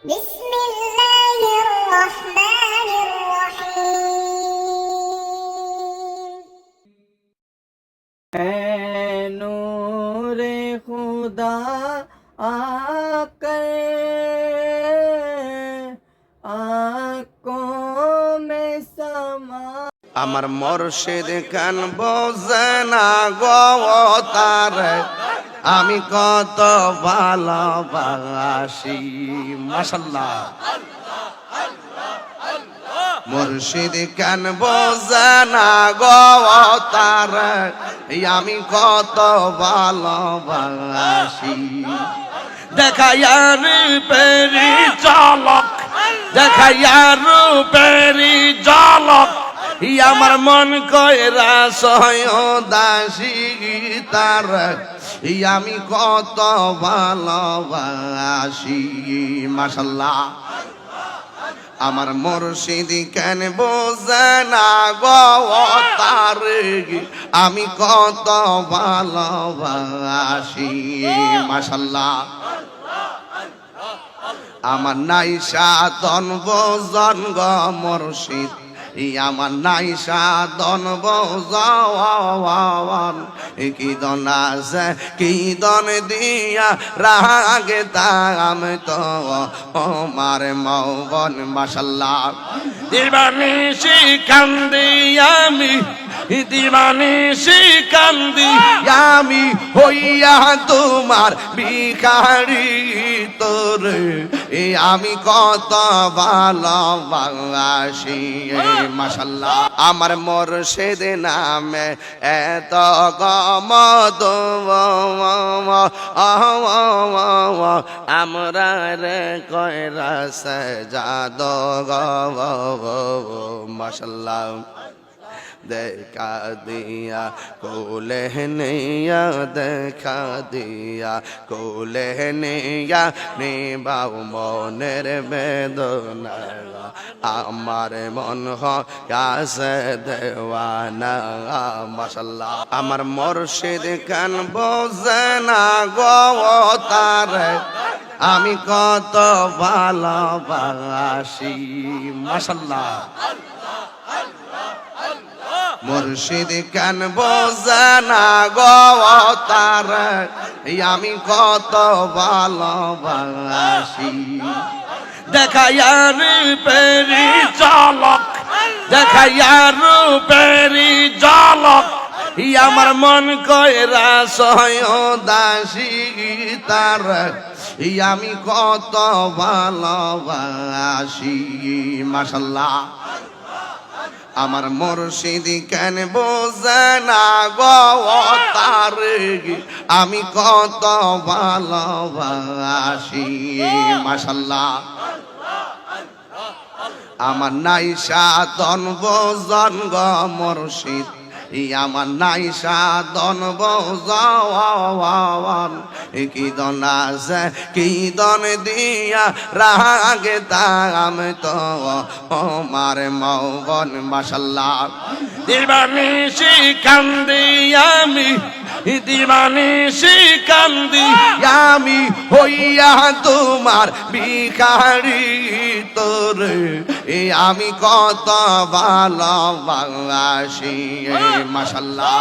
بسم الله الرحمن الرحيم ऐ नूरे खुदा आकर आँखों में समा আমার মুর্শিদ কান বোঝে না গো তার আমি কত ভালোবাসি মাশাআল্লাহ মুর্শিদ কান বোঝে না গো তার আমি কত ভালোবাসি দেখায়ার পেরি ঝলক দেখায়ার পেরি ঝলক আমার মন কয়রা সয় দাসী তার আমি কত ভালোবাসি মাশাআল্লাহ আমার মুর্শিদ কেন বোঝে না গো তার আমি কত ভালোবাসি মাশাআল্লাহ আমার নাইশা দন বোজন গো মুর্শিদ আমার নাইশা দন বোজন কি দন আছে কি দন দিয়া রাগে তাম তো আমার মৌবন মাশাআল্লাহ দিবানিশি কান্দি আমি দিবানিশি কান্দি আমি হইয়া তোমার ভিখারি তোর আমি কত ভালোবাসি মাশাআল্লাহ আমার মুর্শিদ নামে এত গমদ আমরা রে কয়রা সাজাদ মাশাআল্লাহ দেখা দিয়া কোলে নিয়া দেখা দিয়া কোলে নিয়া নিবাও মনের বেদনা আমার মন কাছে দেওয়ানা মাশাআল্লাহ আমার মুর্শিদ কান বোঝে না গো তার আমি কত ভালোবাসি মাশাআল্লাহ মুর্শিদ কান বোঝে না গো তার আমি কত ভালোবাসি দেখায়ার পেরি ঝলক দেখায়ার পেরি ঝলক আমার মন কয়রা সয় দাসী তার আমি কত ভালোবাসি মাশাআল্লাহ আমার মুর্শিদ কেন বোঝে না গো তার আমি কত ভালোবাসি মাশাআল্লাহ আমার নাইশা দন বোজন গো মুর্শিদ আমার নাইশা দন বোজন কি দন আছে কি দন দিয়া রাগে তাম তো আমার মৌবন মাশাআল্লাহ দিবানিশি কান্দি আমি দিবানিশি কান্দি আমি হইয়া তোমার ভিখারি তোর আমি কত ভালোবাসি মাশাআল্লাহ